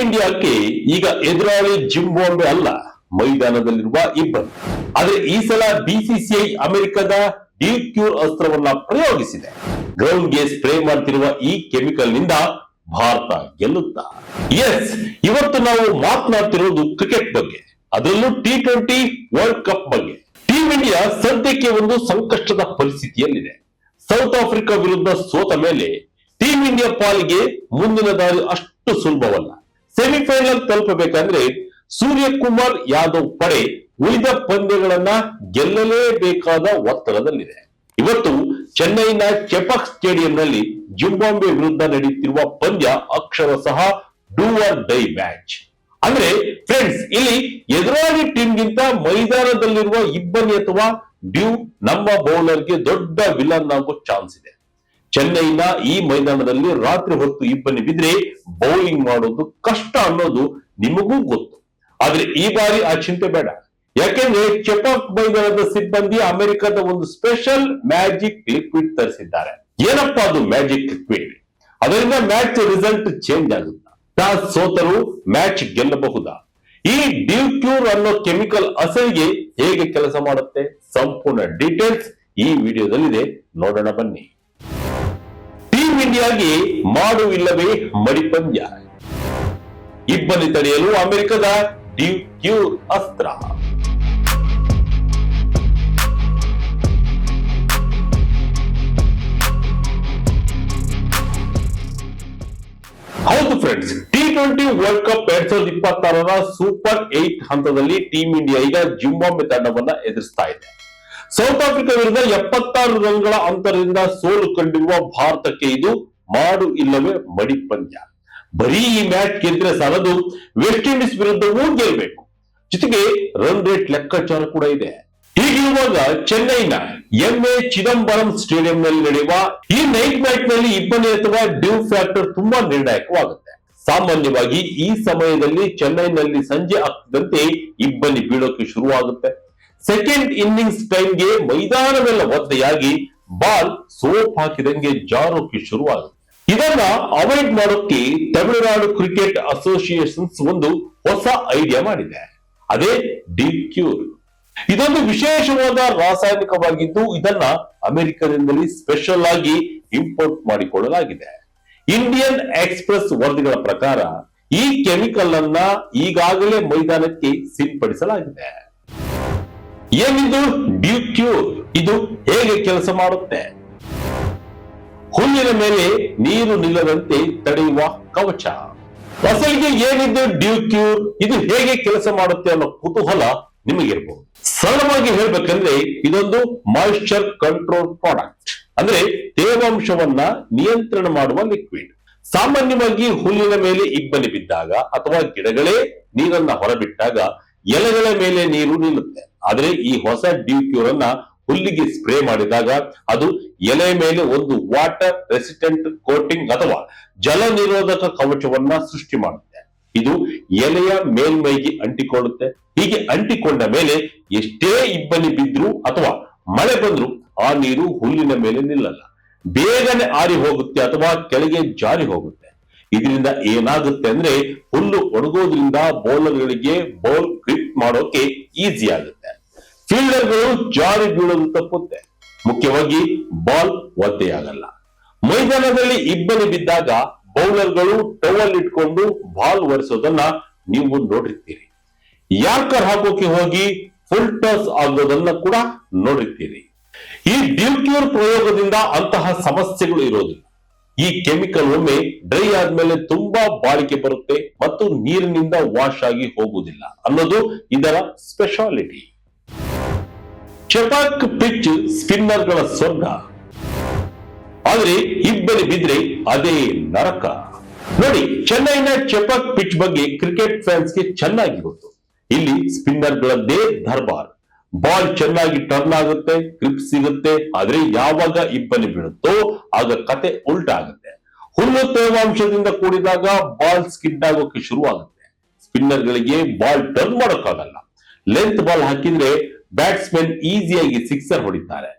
ಇಂಡಿಯಾಕ್ಕೆ ಈಗ ಎದುರಾಳಿ ಜಿಂಬಾಬ್ವೆ ಅಲ್ಲ, ಮೈದಾನದಲ್ಲಿರುವ ಇಬ್ಬರು. ಆದ್ರೆ ಈ ಸಲ ಬಿಸಿಸಿಐ ಅಮೆರಿಕದ ಡಿಕ್ಯೂರ್ ಅಸ್ತ್ರವನ್ನ ಪ್ರಯೋಗಿಸಿದೆ. ಗ್ರೌಂಡ್ ಗೆ ಸ್ಪ್ರೇ ಮಾಡ್ತಿರುವ ಈ ಕೆಮಿಕಲ್ ನಿಂದ ಭಾರತ ಗೆಲ್ಲುತ್ತಾ? ಎಸ್, ಇವತ್ತು ನಾವು ಮಾತನಾಡ್ತಿರೋದು ಕ್ರಿಕೆಟ್ ಬಗ್ಗೆ, ಅದರಲ್ಲೂ T20 ವರ್ಲ್ಡ್ ಕಪ್ ಬಗ್ಗೆ. ಟೀಂ ಇಂಡಿಯಾ ಸದ್ಯಕ್ಕೆ ಒಂದು ಸಂಕಷ್ಟದ ಪರಿಸ್ಥಿತಿಯಲ್ಲಿದೆ. ಸೌತ್ ಆಫ್ರಿಕಾ ವಿರುದ್ಧ ಸೋತ ಮೇಲೆ ಟೀಂ ಇಂಡಿಯಾ ಪಾಲಿಗೆ ಮುಂದಿನ ದಾರಿ ಅಷ್ಟು ಸುಲಭವಲ್ಲ. ಸೆಮಿಫೈನಲ್ ತಲುಪಬೇಕಂದ್ರೆ ಸೂರ್ಯಕುಮಾರ್ ಯಾದವ್ ಪಡೆ ಉಳಿದ ಪಂದ್ಯಗಳನ್ನ ಗೆಲ್ಲಲೇಬೇಕಾದ ಒತ್ತಡದಲ್ಲಿದೆ. ಇವತ್ತು ಚೆನ್ನೈನ ಚೆಪಾಕ್ ಸ್ಟೇಡಿಯಂನಲ್ಲಿ ಜಿಂಬಾಬ್ವೆ ವಿರುದ್ಧ ನಡೆಯುತ್ತಿರುವ ಪಂದ್ಯ ಅಕ್ಷರಶಃ ಡೂ ಆರ್ ಡೈ ಮ್ಯಾಚ್. ಅಂದ್ರೆ ಫ್ರೆಂಡ್ಸ್, ಇಲ್ಲಿ ಎದುರಾಳಿ ಟೀಮ್ಗಿಂತ ಮೈದಾನದಲ್ಲಿರುವ ಇಬ್ಬನಿ ಅಥವಾ ಡ್ಯೂ ನಮ್ಮ ಬೌಲರ್ಗೆ ದೊಡ್ಡ ವಿಲನ್ ಆಗೋ ಚಾನ್ಸ್ ಇದೆ. ಚೆನ್ನೈನ ಈ ಮೈದಾನದಲ್ಲಿ ರಾತ್ರಿ ಹೊತ್ತು ಇಬ್ಬನಿ ಬಿದ್ರೆ ಬೌಲಿಂಗ್ ಮಾಡೋದು ಕಷ್ಟ ಅನ್ನೋದು ನಿಮಗೂ ಗೊತ್ತು. ಆದ್ರೆ ಈ ಬಾರಿ ಆ ಚಿಂತೆ ಬೇಡ. ಯಾಕೆಂದ್ರೆ ಚೆಪಾಕ್ ಮೈದಾನದ ಸಿಬ್ಬಂದಿ ಅಮೆರಿಕದ ಒಂದು ಸ್ಪೆಷಲ್ ಮ್ಯಾಜಿಕ್ ಲಿಕ್ವಿಡ್ ತರಿಸಿದ್ದಾರೆ. ಏನಪ್ಪಾ ಅದು ಮ್ಯಾಜಿಕ್ ಲಿಕ್ವಿಡ್? ಅದರಿಂದ ಮ್ಯಾಚ್ ರಿಸಲ್ಟ್ ಚೇಂಜ್ ಆಗುತ್ತಾ? ಟಾಸ್ ಸೋತರು ಮ್ಯಾಚ್ ಗೆಲ್ಲಬಹುದಾ? ಈ ಡಿಕ್ಯೂರ್ ಅನ್ನೋ ಕೆಮಿಕಲ್ ಅಸಲಿಗೆ ಹೇಗೆ ಕೆಲಸ ಮಾಡುತ್ತೆ? ಸಂಪೂರ್ಣ ಡೀಟೇಲ್ಸ್ ಈ ವಿಡಿಯೋದಲ್ಲಿದೆ, ನೋಡೋಣ ಬನ್ನಿ. ಟೀಂ ಇಂಡಿಯಾಗೆ ಮಾಡು ಇಲ್ಲವೇ ಮಡಿ ಪಂದ್ಯ. ಇಬ್ಬನಿ ತಡೆಯಲು ಅಮೆರಿಕದ ಡಿಕ್ಯೂರ್ ಅಸ್ತ್ರ. ಹೌದು ಫ್ರೆಂಡ್ಸ್, T20 ವರ್ಲ್ಡ್ ಕಪ್ 2026ರ ಸೂಪರ್ 8 ಹಂತದಲ್ಲಿ ಟೀಂ ಇಂಡಿಯಾ ಈಗ ಜಿಂಬಾಬ್ವೆ ತಂಡವನ್ನ ಎದುರಿಸ್ತಾ ಇದೆ. ಸೌತ್ ಆಫ್ರಿಕಾ ವಿರುದ್ಧ 76 ರನ್ಗಳ ಅಂತರದಿಂದ ಸೋಲು ಕಂಡಿರುವ ಭಾರತಕ್ಕೆ ಇದು ಮಾಡು ಇಲ್ಲವೇ ಮಡಿ ಪಂದ್ಯ. ಬರೀ ಈ ಮ್ಯಾಚ್ ಗೆದ್ರೆ ಸಾಲದು, ವೆಸ್ಟ್ ಇಂಡೀಸ್ ವಿರುದ್ಧವೂ ಗೆಲ್ಲಬೇಕು. ಜೊತೆಗೆ ರನ್ ರೇಟ್ ಲೆಕ್ಕಾಚಾರ ಕೂಡ ಇದೆ. ಹೀಗಿರುವಾಗ ಚೆನ್ನೈನ ಎಂಎ ಚಿದಂಬರಂ ಸ್ಟೇಡಿಯಂನಲ್ಲಿ ನಡೆಯುವ ಈ ನೈಟ್ ಮ್ಯಾಚ್ ನಲ್ಲಿ ಇಬ್ಬನಿ ಅಥವಾ ಡ್ಯೂ ಫ್ಯಾಕ್ಟರ್ ತುಂಬಾ ನಿರ್ಣಾಯಕವಾಗುತ್ತೆ. ಸಾಮಾನ್ಯವಾಗಿ ಈ ಸಮಯದಲ್ಲಿ ಚೆನ್ನೈನಲ್ಲಿ ಸಂಜೆ ಆಗ್ತಿದ್ದಂತೆ ಇಬ್ಬನಿ ಬೀಳೋಕೆ ಶುರುವಾಗುತ್ತೆ. ಸೆಕೆಂಡ್ ಇನ್ನಿಂಗ್ಸ್ ಟೈಮ್ಗೆ ಮೈದಾನವೆಲ್ಲ ಒದ್ದೆಯಾಗಿ ಬಾಲ್ ಸೋಪ್ ಹಾಕಿದಂಗೆ ಜಾರೋಕೆ ಶುರುವಾಗುತ್ತೆ. ಇದನ್ನ ಅವಾಯ್ಡ್ ಮಾಡೋಕೆ ತಮಿಳುನಾಡು ಕ್ರಿಕೆಟ್ ಅಸೋಸಿಯೇಷನ್ಸ್ ಒಂದು ಹೊಸ ಐಡಿಯಾ ಮಾಡಿದೆ. ಅದೇ ಡಿಕ್ಯೂರ್. ಇದೊಂದು ವಿಶೇಷವಾದ ರಾಸಾಯನಿಕವಾಗಿದ್ದು ಇದನ್ನ ಅಮೆರಿಕದಿಂದಲೇ ಸ್ಪೆಷಲ್ ಆಗಿ ಇಂಪೋರ್ಟ್ ಮಾಡಿಕೊಳ್ಳಲಾಗಿದೆ. ಇಂಡಿಯನ್ ಎಕ್ಸ್‌ಪ್ರೆಸ್ ವರದಿಗಳ ಪ್ರಕಾರ ಈ ಕೆಮಿಕಲ್ ಅನ್ನ ಈಗಾಗಲೇ ಮೈದಾನಕ್ಕೆ ಸಿಂಪಡಿಸಲಾಗಿದೆ. ಏನಿದು ಡಿಕ್ಯೂರ್? ಇದು ಹೇಗೆ ಕೆಲಸ ಮಾಡುತ್ತೆ? ಹುಲ್ಲಿನ ಮೇಲೆ ನೀರು ನಿಲ್ಲದಂತೆ ತಡೆಯುವ ಕವಚ. ಅಸಲಿಗೆ ಏನಿದು ಡಿಕ್ಯೂರ್? ಇದು ಹೇಗೆ ಕೆಲಸ ಮಾಡುತ್ತೆ ಅನ್ನೋ ಕುತೂಹಲ ನಿಮಗಿರ್ಬಹುದು. ಸರಳವಾಗಿ ಹೇಳ್ಬೇಕಂದ್ರೆ ಇದೊಂದು ಮಾಯಿಶ್ಚರ್ ಕಂಟ್ರೋಲ್ ಪ್ರಾಡಕ್ಟ್, ಅಂದ್ರೆ ತೇವಾಂಶವನ್ನ ನಿಯಂತ್ರಣ ಮಾಡುವ ಲಿಕ್ವಿಡ್. ಸಾಮಾನ್ಯವಾಗಿ ಹುಲ್ಲಿನ ಮೇಲೆ ಇಬ್ಬನಿ ಬಿದ್ದಾಗ ಅಥವಾ ಗಿಡಗಳೇ ನೀರನ್ನ ಹೊರಬಿಟ್ಟಾಗ ಎಲೆಗಳ ಮೇಲೆ ನೀರು ನಿಲ್ಲುತ್ತೆ. ಆದ್ರೆ ಈ ಹೊಸ ಡಿಕ್ಯೂರ್ ಅನ್ನ ಹುಲ್ಲಿಗೆ ಸ್ಪ್ರೇ ಮಾಡಿದಾಗ ಅದು ಎಲೆ ಮೇಲೆ ಒಂದು ವಾಟರ್ ರೆಸಿಸ್ಟೆಂಟ್ ಕೋಟಿಂಗ್ ಅಥವಾ ಜಲ ನಿರೋಧಕ ಕವಚವನ್ನ ಸೃಷ್ಟಿ ಮಾಡುತ್ತೆ. ಇದು ಎಲೆಯ ಮೇಲ್ಮೈಗೆ ಅಂಟಿಕೊಳ್ಳುತ್ತೆ. ಹೀಗೆ ಅಂಟಿಕೊಂಡ ಮೇಲೆ ಎಷ್ಟೇ ಇಬ್ಬನಿ ಬಿದ್ರು ಅಥವಾ ಮಳೆ ಬಂದ್ರು ಆ ನೀರು ಹುಲ್ಲಿನ ಮೇಲೆ ನಿಲ್ಲಲ್ಲ, ಬೇಗನೆ ಆರಿ ಹೋಗುತ್ತೆ ಅಥವಾ ಕೆಳಗೆ ಜಾರಿ ಹೋಗುತ್ತೆ. ಇದರಿಂದ ಏನಾಗುತ್ತೆ ಅಂದ್ರೆ ಹುಲ್ಲು ಒಣಗೋದ್ರಿಂದ ಬೌಲರ್ಗಳಿಗೆ ಬೌಲ್ ಗ್ರಿಪ್ ಮಾಡೋಕೆ ಈಸಿ ಆಗುತ್ತೆ. ಫೀಲ್ಡರ್ಗಳು ಜಾರಿ ಬೀಳೋದು ತಪ್ಪುತ್ತೆ. ಮುಖ್ಯವಾಗಿ ಬಾಲ್ ಒದ್ದೆಯಾಗಲ್ಲ. ಮೈದಾನದಲ್ಲಿ ಇಬ್ಬನಿ ಬಿದ್ದಾಗ ಬೌಲರ್ಗಳು ಟವಲ್ ಇಟ್ಕೊಂಡು ಬಾಲ್ ಒರೆಸೋದನ್ನ ನೀವು ನೋಡಿರ್ತೀರಿ. ಯಾರ್ಕರ್ ಹಾಕೋಕೆ ಹೋಗಿ ಫುಲ್ ಟಾಸ್ ಆಗೋದನ್ನ ಕೂಡ ನೋಡಿರ್ತೀರಿ. ಈ ಡಿಕ್ಯೂರ್ ಪ್ರಯೋಗದಿಂದ ಅಂತಹ ಸಮಸ್ಯೆಗಳು ಇರೋದಿಲ್ಲ. ಈ ಕೆಮಿಕಲ್ ಒಮ್ಮೆ ಡ್ರೈ ಆದ್ಮೇಲೆ ತುಂಬಾ ಬಾಳಿಕೆ ಬರುತ್ತೆ ಮತ್ತು ನೀರಿನಿಂದ ವಾಶ್ ಆಗಿ ಹೋಗುವುದಿಲ್ಲ ಅನ್ನೋದು ಇದರ ಸ್ಪೆಷಾಲಿಟಿ. ಚೆಪಾಕ್ ಪಿಚ್ ಸ್ಪಿನ್ನರ್ಗಳ ಸ್ವರ್ಗ. ಆದ್ರೆ ಇಬ್ಬನಿ ಬಿದ್ರೆ ಅದೇ ನರಕ. ನೋಡಿ, ಚೆನ್ನೈನ ಚೆಪಾಕ್ ಪಿಚ್ ಬಗ್ಗೆ ಕ್ರಿಕೆಟ್ ಫ್ಯಾನ್ಸ್ಗೆ ಚೆನ್ನಾಗಿ ಗೊತ್ತು. ಇಲ್ಲಿ ಸ್ಪಿನ್ನರ್ಗಳದ್ದೇ ದರ್ಬಾರ್. ಬಾಲ್ ಚೆನ್ನಾಗಿ ಟರ್ನ್ ಆಗುತ್ತೆ, ಗ್ರಿಪ್ ಸಿಗುತ್ತೆ. ಆದ್ರೆ ಯಾವಾಗ ಇಬ್ಬನಿ ಬೀಳುತ್ತೋ ಆಗ ಕತೆ ಉಲ್ಟಾ ಆಗುತ್ತೆ. ಹುಲ್ಲು ತೇವಾಂಶದಿಂದ ಕೂಡಿದಾಗ ಬಾಲ್ ಸ್ಕಿಡ್ ಆಗೋಕೆ ಶುರುವಾಗುತ್ತೆ. ಸ್ಪಿನ್ನರ್ಗಳಿಗೆ ಬಾಲ್ ಟರ್ನ್ ಮಾಡೋಕ್ಕಾಗಲ್ಲ. ಲೆಂತ್ ಬಾಲ್ ಹಾಕಿದ್ರೆ ಬ್ಯಾಟ್ಸ್ಮನ್ ಈಸಿಯಾಗಿ ಸಿಕ್ಸರ್ ಹೊಡಿತಾರೆ.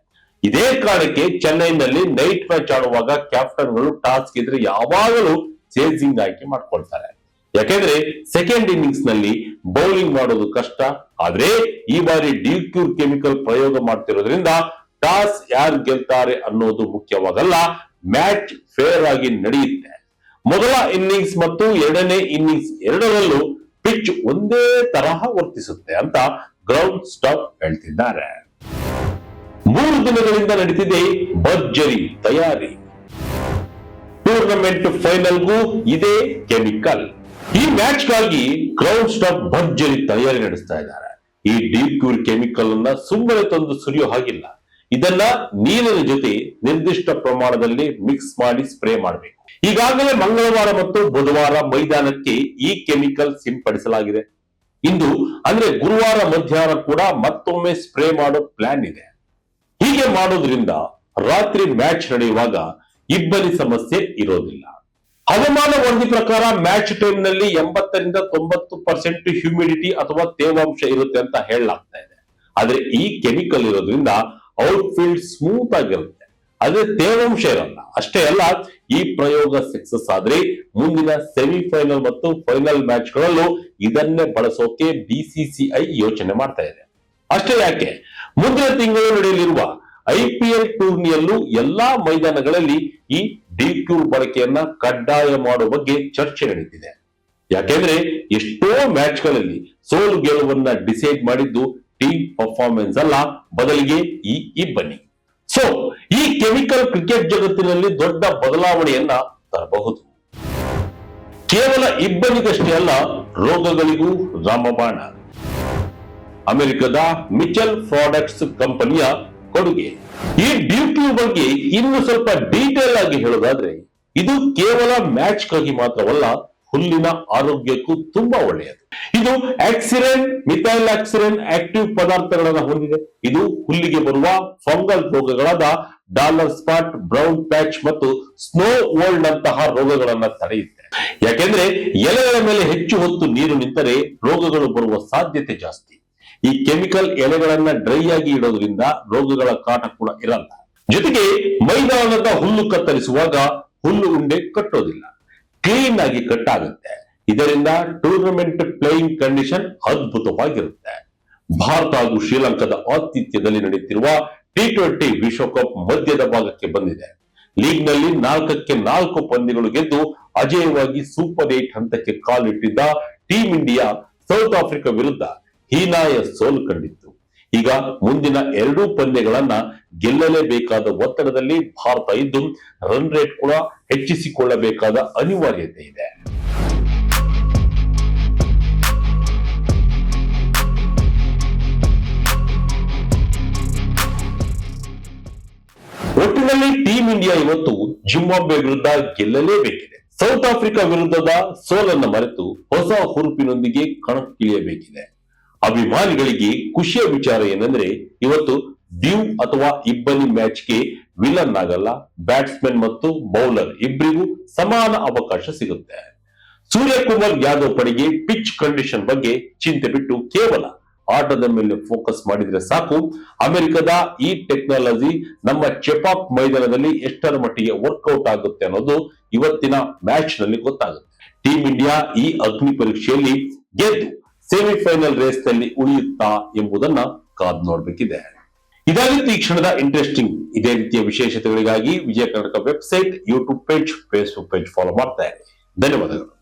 ಇದೇ ಕಾರಣಕ್ಕೆ ಚೆನ್ನೈನಲ್ಲಿ ನೈಟ್ ಮ್ಯಾಚ್ ಆಡುವಾಗ ಕ್ಯಾಪ್ಟನ್ಗಳು ಟಾಸ್ ಗೆದ್ರೆ ಯಾವಾಗಲೂ ಚೇಸಿಂಗ್ ಆಯ್ಕೆ ಮಾಡ್ಕೊಳ್ತಾರೆ. ಯಾಕೆಂದ್ರೆ ಸೆಕೆಂಡ್ ಇನ್ನಿಂಗ್ಸ್ ನಲ್ಲಿ ಬೌಲಿಂಗ್ ಮಾಡೋದು ಕಷ್ಟ. ಆದ್ರೆ ಈ ಬಾರಿ ಡ್ಯೂಕ್ಯೂರ್ ಕೆಮಿಕಲ್ ಪ್ರಯೋಗ ಮಾಡ್ತಿರೋದ್ರಿಂದ ಟಾಸ್ ಯಾರು ಗೆಲ್ತಾರೆ ಅನ್ನೋದು ಮುಖ್ಯವಾಗಲ್ಲ, ಮ್ಯಾಚ್ ಫೇರ್ ಆಗಿ ನಡೆಯುತ್ತೆ. ಮೊದಲ ಇನ್ನಿಂಗ್ಸ್ ಮತ್ತು ಎರಡನೇ ಇನ್ನಿಂಗ್ಸ್ ಎರಡರಲ್ಲೂ ಪಿಚ್ ಒಂದೇ ತರಹ ವರ್ತಿಸುತ್ತೆ ಅಂತ ಗ್ರೌಂಡ್ ಸ್ಟಾಫ್ ಹೇಳ್ತಿದ್ದಾರೆ. 3 ದಿನಗಳಿಂದ ನಡೀತಿದೆ ಭರ್ಜರಿ ತಯಾರಿ. ಟೂರ್ನಮೆಂಟ್ ಫೈನಲ್ಗೂ ಇದೇ ಕೆಮಿಕಲ್. ಈ ಮ್ಯಾಚ್ಗಾಗಿ ಗ್ರೌಂಡ್ ಸ್ಟಾಫ್ ಭರ್ಜರಿ ತಯಾರಿ ನಡೆಸ್ತಾ ಇದ್ದಾರೆ. ಈ ಡ್ಯೂಕ್ಯೂರ್ ಕೆಮಿಕಲ್ ಅನ್ನ ಸುಮ್ಮನೆ ತಂದು ಸುರಿಯೋ ಹಾಗಿಲ್ಲ. ಇದನ್ನ ನೀರಿನ ಜೊತೆ ನಿರ್ದಿಷ್ಟ ಪ್ರಮಾಣದಲ್ಲಿ ಮಿಕ್ಸ್ ಮಾಡಿ ಸ್ಪ್ರೇ ಮಾಡಬೇಕು. ಈಗಾಗಲೇ ಮಂಗಳವಾರ ಮತ್ತು ಬುಧವಾರ ಮೈದಾನಕ್ಕೆ ಈ ಕೆಮಿಕಲ್ ಸಿಂಪಡಿಸಲಾಗಿದೆ. ಇಂದು ಅಂದ್ರೆ ಗುರುವಾರ ಮಧ್ಯಾಹ್ನ ಕೂಡ ಮತ್ತೊಮ್ಮೆ ಸ್ಪ್ರೇ ಮಾಡೋ ಪ್ಲಾನ್ ಇದೆ. ಹೀಗೆ ಮಾಡೋದ್ರಿಂದ ರಾತ್ರಿ ಮ್ಯಾಚ್ ನಡೆಯುವಾಗ ಇಬ್ಬನಿ ಸಮಸ್ಯೆ ಇರೋದಿಲ್ಲ. ಹವಾಮಾನ ವರದಿ ಪ್ರಕಾರ ಮ್ಯಾಚ್ ಟೈಮ್ ನಲ್ಲಿ 80ರಿಂದ 90% ಹ್ಯೂಮಿಡಿಟಿ ಅಥವಾ ತೇವಾಂಶ ಇರುತ್ತೆ ಅಂತ ಹೇಳಲಾಗ್ತಾ ಇದೆ. ಆದ್ರೆ ಈ ಕೆಮಿಕಲ್ ಇರೋದ್ರಿಂದ ಔಟ್ಫೀಲ್ಡ್ ಸ್ಮೂತ್ ಆಗಿರುತ್ತೆ, ಆದ್ರೆ ತೇವಾಂಶ ಇರಲ್ಲ. ಅಷ್ಟೇ ಅಲ್ಲ, ಈ ಪ್ರಯೋಗ ಸಕ್ಸಸ್ ಆದ್ರೆ ಮುಂದಿನ ಸೆಮಿಫೈನಲ್ ಮತ್ತು ಫೈನಲ್ ಮ್ಯಾಚ್ ಗಳಲ್ಲೂ ಇದನ್ನೇ ಬಳಸೋಕೆ ಬಿಸಿಸಿಐ ಯೋಚನೆ ಮಾಡ್ತಾ ಇದೆ. ಅಷ್ಟೇ ಯಾಕೆ, ಮುಂದಿನ ತಿಂಗಳು ನಡೆಯಲಿರುವ IPL ಟೂರ್ನಿಯಲ್ಲೂ ಎಲ್ಲಾ ಮೈದಾನಗಳಲ್ಲಿ ಈ ಡ್ಯೂಕ್ಯೂರ್ ಬಳಕೆಯನ್ನ ಕಡ್ಡಾಯ ಮಾಡುವ ಬಗ್ಗೆ ಚರ್ಚೆ ನಡೀತಿದೆ. ಯಾಕೆಂದ್ರೆ ಎಷ್ಟೋ ಮ್ಯಾಚ್ ಗಳಲ್ಲಿ ಸೋಲು ಗೆಲುವನ್ನ ಡಿಸೈಡ್ ಮಾಡಿದ್ದು ಟೀಮ್ ಪರ್ಫಾರ್ಮೆನ್ಸ್ ಅಲ್ಲ, ಬದಲಿಗೆ ಈ ಇಬ್ಬನಿ. ಸೊ ಈ ಕೆಮಿಕಲ್ ಕ್ರಿಕೆಟ್ ಜಗತ್ತಿನಲ್ಲಿ ದೊಡ್ಡ ಬದಲಾವಣೆಯನ್ನ ತರಬಹುದು. ಕೇವಲ ಇಬ್ಬನಿಗಷ್ಟೇ ಅಲ್ಲ, ರೋಗಗಳಿಗೂ ರಾಮಬಾಣ. ಅಮೆರಿಕದ ಮಿಚೆಲ್ ಪ್ರಾಡಕ್ಟ್ಸ್ ಕಂಪನಿಯ ಕೊಡುಗೆ. ಈ ಡ್ಯೂಕ್ಯೂರ್ ಬಗ್ಗೆ ಇನ್ನು ಸ್ವಲ್ಪ ಡೀಟೇಲ್ ಆಗಿ ಹೇಳೋದಾದ್ರೆ, ಇದು ಕೇವಲ ಮ್ಯಾಚ್ಗಾಗಿ ಮಾತ್ರವಲ್ಲ, ಹುಲ್ಲಿನ ಆರೋಗ್ಯಕ್ಕೂ ತುಂಬಾ ಒಳ್ಳೆಯದು. ಇದು ಆಕ್ಸಿರೆನ್, ಮಿಥೈಲ್ ಆಕ್ಸಿರೆನ್ ಆಕ್ಟಿವ್ ಪದಾರ್ಥಗಳನ್ನು ಹೊಂದಿದೆ. ಇದು ಹುಲ್ಲಿಗೆ ಬರುವ ಫಂಗಲ್ ರೋಗಗಳಾದ ಡಾಲರ್ ಸ್ಪಾಟ್, ಬ್ರೌನ್ ಪ್ಯಾಚ್ ಮತ್ತು ಸ್ನೋ ವೋಲ್ಡ್ ನಂತಹ ರೋಗಗಳನ್ನ ತಡೆಯುತ್ತೆ. ಯಾಕೆಂದ್ರೆ ಎಲೆಗಳ ಮೇಲೆ ಹೆಚ್ಚು ಹೊತ್ತು ನೀರು ನಿಂತರೆ ರೋಗಗಳು ಬರುವ ಸಾಧ್ಯತೆ ಜಾಸ್ತಿ. ಈ ಕೆಮಿಕಲ್ ಎಲೆಗಳನ್ನ ಡ್ರೈ ಆಗಿ ಇಡೋದ್ರಿಂದ ರೋಗಗಳ ಕಾಟ ಕೂಡ ಇರಲ್ಲ. ಜೊತೆಗೆ ಮೈದಾನದ ಹುಲ್ಲು ಕತ್ತರಿಸುವಾಗ ಹುಲ್ಲು ಉಂಡೆ ಕಟ್ಟೋದಿಲ್ಲ, ಕ್ಲೀನ್ ಆಗಿ ಕಟ್ಟಾಗುತ್ತೆ. ಇದರಿಂದ ಟೂರ್ನಮೆಂಟ್ ಪ್ಲೇಯಿಂಗ್ ಕಂಡೀಷನ್ ಅದ್ಭುತವಾಗಿರುತ್ತೆ. ಭಾರತ ಹಾಗೂ ಶ್ರೀಲಂಕಾದ ಆತಿಥ್ಯದಲ್ಲಿ ನಡೆಯುತ್ತಿರುವ T20 ವಿಶ್ವಕಪ್ ಮಧ್ಯದ ಭಾಗಕ್ಕೆ ಬಂದಿದೆ. ಲೀಗ್ ನಲ್ಲಿ 4-4 ಪಂದ್ಯಗಳು ಗೆದ್ದು ಅಜೇಯವಾಗಿ ಸೂಪರ್ 8 ಹಂತಕ್ಕೆ ಕಾಲಿಟ್ಟಿದ್ದ ಟೀಂ ಇಂಡಿಯಾ ಸೌತ್ ಆಫ್ರಿಕಾ ವಿರುದ್ಧ ಹೀನಾಯ ಸೋಲು ಕಂಡಿತ್ತು. ಈಗ ಮುಂದಿನ 2 ಪಂದ್ಯಗಳನ್ನ ಗೆಲ್ಲಲೇಬೇಕಾದ ಒತ್ತಡದಲ್ಲಿ ಭಾರತ ಇದ್ದು ರನ್ ರೇಟ್ ಕೂಡ ಹೆಚ್ಚಿಸಿಕೊಳ್ಳಬೇಕಾದ ಅನಿವಾರ್ಯತೆ ಇದೆ. ಒಟ್ಟಿನಲ್ಲಿ ಟೀಂ ಇಂಡಿಯಾ ಇವತ್ತು ಜಿಂಬಾಬ್ವೆ ವಿರುದ್ಧ ಗೆಲ್ಲಲೇಬೇಕಿದೆ. ಸೌತ್ ಆಫ್ರಿಕಾ ವಿರುದ್ಧದ ಸೋಲನ್ನ ಮರೆತು ಹೊಸ ಹುರುಪಿನೊಂದಿಗೆ ಕಣಕ್ಕಿಳಿಯಬೇಕಿದೆ. ಅಭಿಮಾನಿಗಳಿಗೆ ಖುಷಿಯ ವಿಚಾರ ಏನಂದ್ರೆ, ಇವತ್ತು ಡ್ಯೂ ಅಥವಾ ಇಬ್ಬನಿ ಮ್ಯಾಚ್ಗೆ ವಿಲನ್ ಆಗಲ್ಲ. ಬ್ಯಾಟ್ಸ್ಮನ್ ಮತ್ತು ಬೌಲರ್ ಇಬ್ಬರಿಗೂ ಸಮಾನ ಅವಕಾಶ ಸಿಗುತ್ತೆ. ಸೂರ್ಯಕುಮಾರ್ ಯಾದವ್ ಪಡೆಗೆ ಪಿಚ್ ಕಂಡೀಷನ್ ಬಗ್ಗೆ ಚಿಂತೆ ಬಿಟ್ಟು ಕೇವಲ ಆಟದ ಮೇಲೆ ಫೋಕಸ್ ಮಾಡಿದ್ರೆ ಸಾಕು. ಅಮೆರಿಕದ ಈ ಟೆಕ್ನಾಲಜಿ ನಮ್ಮ ಚೆಪಾಕ್ ಮೈದಾನದಲ್ಲಿ ಎಷ್ಟರ ಮಟ್ಟಿಗೆ ವರ್ಕೌಟ್ ಆಗುತ್ತೆ ಅನ್ನೋದು ಇವತ್ತಿನ ಮ್ಯಾಚ್ ನಲ್ಲಿ ಗೊತ್ತಾಗುತ್ತೆ. ಟೀಂ ಇಂಡಿಯಾ ಈ ಅಗ್ನಿ ಪರೀಕ್ಷೆಯಲ್ಲಿ ಗೆದ್ದು ಸೆಮಿಫೈನಲ್ ರೇಸ್ ನಲ್ಲಿ ಉಳಿಯುತ್ತಾ ಎಂಬುದನ್ನ ಕಾದು ನೋಡ್ಬೇಕಿದೆ. ಇದಾಗಿತ್ತು ಈ ಕ್ಷಣದ ಇಂಟ್ರೆಸ್ಟಿಂಗ್. ಇದೇ ರೀತಿಯ ವಿಶೇಷತೆಗಳಿಗಾಗಿ Vijaya Karnataka website, YouTube page, Facebook page follow ಮಾಡ್ತಾ ಇರಿ. ಧನ್ಯವಾದಗಳು.